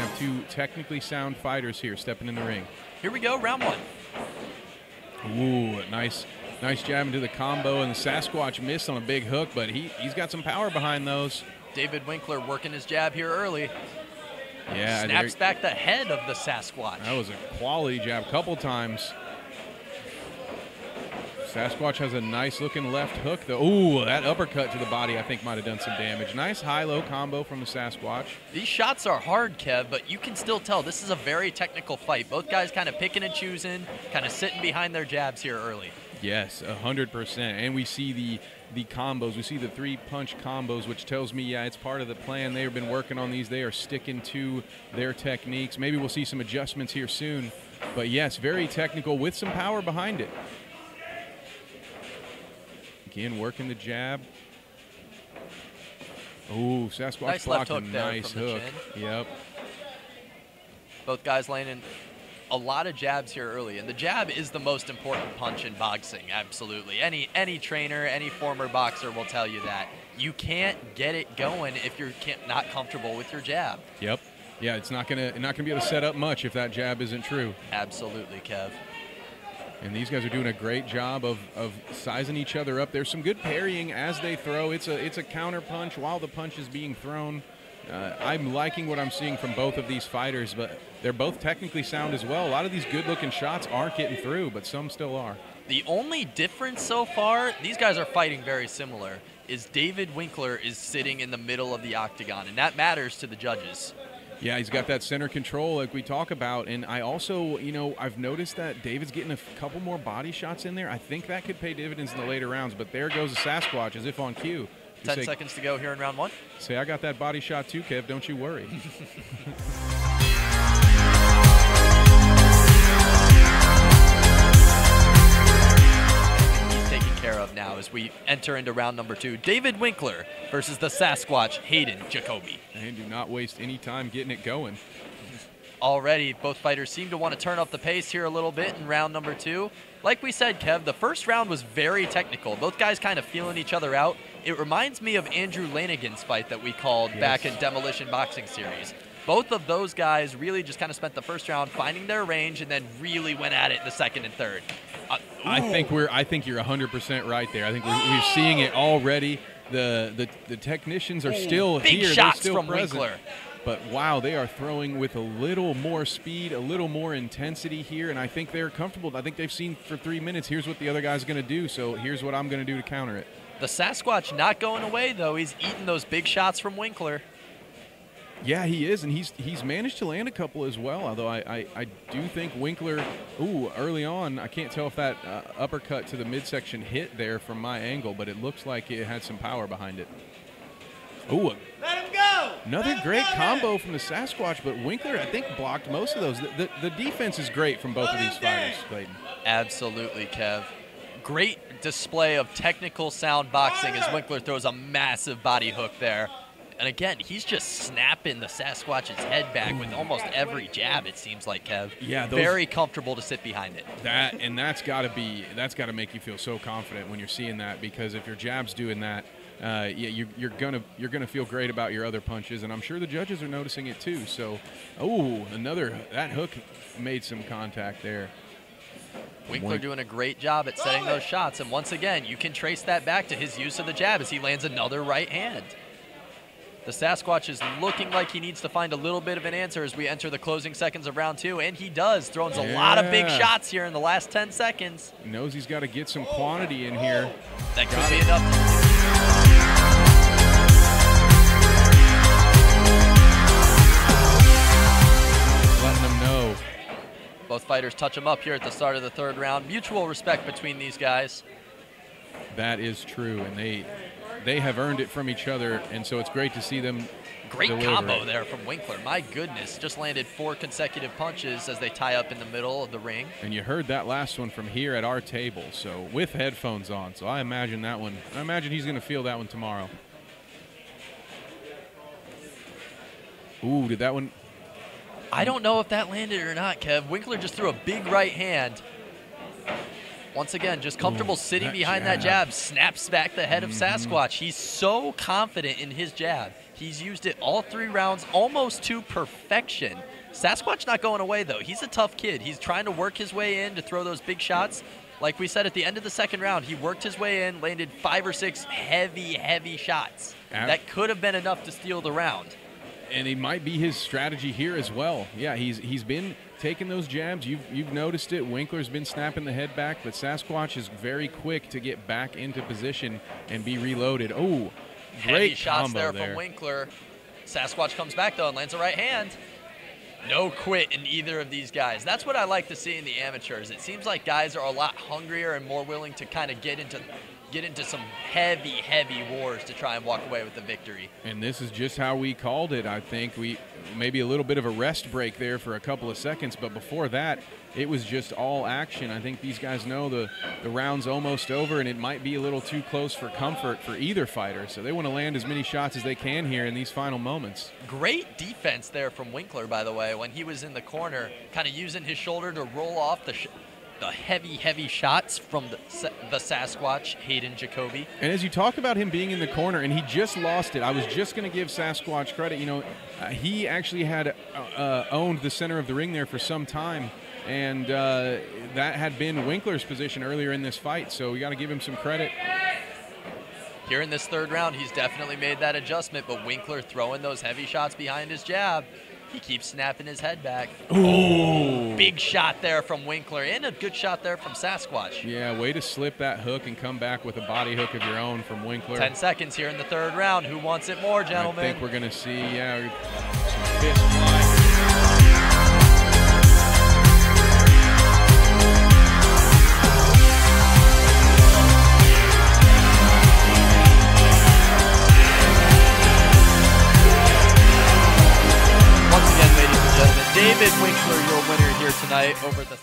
to have two technically sound fighters here stepping in the ring. Here we go, round one. Ooh, nice jab into the combo, and the Sasquatch missed on a big hook, but he's got some power behind those. David Winkler working his jab here early. Yeah, snaps back the head of the Sasquatch. That was a quality jab, couple times. Sasquatch has a nice looking left hook though. Ooh, that uppercut to the body I think might have done some damage. Nice high-low combo from the Sasquatch. These shots are hard, Kev, but you can still tell this is a very technical fight. Both guys kind of picking and choosing, kind of sitting behind their jabs here early. Yes, 100%. And we see the combos. We see the three-punch combos, which tells me, yeah, it's part of the plan. They've been working on these. They are sticking to their techniques. Maybe we'll see some adjustments here soon. But, yes, very technical with some power behind it. Again, working the jab. Oh, Sasquatch nice blocked left hook a there nice from the hook. chin. Yep. Both guys landing a lot of jabs here early, and the jab is the most important punch in boxing, absolutely. Any trainer, any former boxer will tell you that. You can't get it going if you're not comfortable with your jab. Yep. Yeah, it's not gonna be able to set up much if that jab isn't true. Absolutely, Kev. And these guys are doing a great job of sizing each other up. There's some good parrying as they throw. It's a counter punch while the punch is being thrown. I'm liking what I'm seeing from both of these fighters, but they're both technically sound as well. A lot of these good-looking shots aren't getting through, but some still are. The only difference so far, these guys are fighting very similar, is David Winkler is sitting in the middle of the octagon, and that matters to the judges. Yeah, he's got that center control like we talk about, and I also, I've noticed that David's getting a couple more body shots in there. I think that could pay dividends in the later rounds, but there goes the Sasquatch as if on cue. 10 seconds to go here in round one. Say, I got that body shot too, Kev. Don't you worry. He's taken care of now as we enter into round number two. David Winkler versus the Sasquatch, Hayden Jacoby. And do not waste any time getting it going. Already, both fighters seem to want to turn up the pace here a little bit in round number two. Like we said, Kev, the first round was very technical. Both guys kind of feeling each other out. It reminds me of Andrew Lanigan's fight that we called back in Demolition Boxing Series. Both of those guys really just kind of spent the first round finding their range and then really went at it in the second and third. I think you're 100% right there. I think we're seeing it already. The technicians are still big here. Shots They're still from present. Winkler. But, wow, they are throwing with a little more speed, a little more intensity here, and I think they're comfortable. I think they've seen for 3 minutes, here's what the other guy's going to do, so here's what I'm going to do to counter it. The Sasquatch not going away, though. He's eating those big shots from Winkler. Yeah, he is, and he's managed to land a couple as well, although I do think Winkler, early on, I can't tell if that uppercut to the midsection hit there from my angle, but it looks like it had some power behind it. Ooh, let him go! Another great combo from the Sasquatch, but Winkler, I think, blocked most of those. The defense is great from both of these fighters, Clayton. Absolutely, Kev. Great display of technical sound boxing as Winkler throws a massive body hook there. And again, he's just snapping the Sasquatch's head back with almost every jab, it seems like, Kev. Yeah, very comfortable to sit behind it. That's got to make you feel so confident when you're seeing that, because if your jab's doing that, you're gonna feel great about your other punches, and I'm sure the judges are noticing it too. So, that hook made some contact there. Winkler doing a great job at setting those shots, and once again, you can trace that back to his use of the jab as he lands another right hand. The Sasquatch is looking like he needs to find a little bit of an answer as we enter the closing seconds of round two, and he does. Throwing a lot of big shots here in the last 10 seconds. He knows he's got to get some quantity in here. That could be enough. Letting them know. Both fighters touch them up here at the start of the third round. Mutual respect between these guys. That is true, and they have earned it from each other, and so it's great to see them deliver. Combo there from Winkler. My goodness, just landed 4 consecutive punches as they tie up in the middle of the ring. And you heard that last one from here at our table, so with headphones on. So I imagine he's going to feel that one tomorrow. Ooh, did that one? I don't know if that landed or not, Kev. Winkler just threw a big right hand. Once again, just comfortable sitting behind that jab, snaps back the head of Sasquatch. He's so confident in his jab. He's used it all 3 rounds, almost to perfection. Sasquatch not going away, though. He's a tough kid. He's trying to work his way in to throw those big shots. Like we said, at the end of the 2nd round, he worked his way in, landed 5 or 6 heavy shots. That could have been enough to steal the round. And it might be his strategy here as well. Yeah, he's been taking those jabs. You've noticed it. Winkler's been snapping the head back, but Sasquatch is very quick to get back into position and be reloaded. Oh, great heavy shots combo there from Winkler. Sasquatch comes back, though, and lands a right hand. No quit in either of these guys. That's what I like to see in the amateurs. It seems like guys are a lot hungrier and more willing to kind of get into some heavy wars to try and walk away with the victory. And this is just how we called it. I think we maybe a little bit of a rest break there for a couple of seconds, but before that, it was just all action. I think these guys know the round's almost over, and it might be a little too close for comfort for either fighter, so they want to land as many shots as they can here in these final moments. Great Defense there from Winkler, by the way, when he was in the corner, kind of using his shoulder to roll off the heavy shots from the Sasquatch, Hayden Jacoby. And as you talk about him being in the corner, and he just lost it, I was just going to give Sasquatch credit. You know, he actually had owned the center of the ring there for some time, and that had been Winkler's position earlier in this fight, so we got to give him some credit. Here in this 3rd round, he's definitely made that adjustment, but Winkler throwing those heavy shots behind his jab. He keeps snapping his head back. Ooh. Big shot there from Winkler, and a good shot there from Sasquatch. Yeah, way to slip that hook and come back with a body hook of your own from Winkler. 10 seconds here in the 3rd round. Who wants it more, gentlemen? I think we're going to see, some fists fly. David Winkler, your winner here tonight over the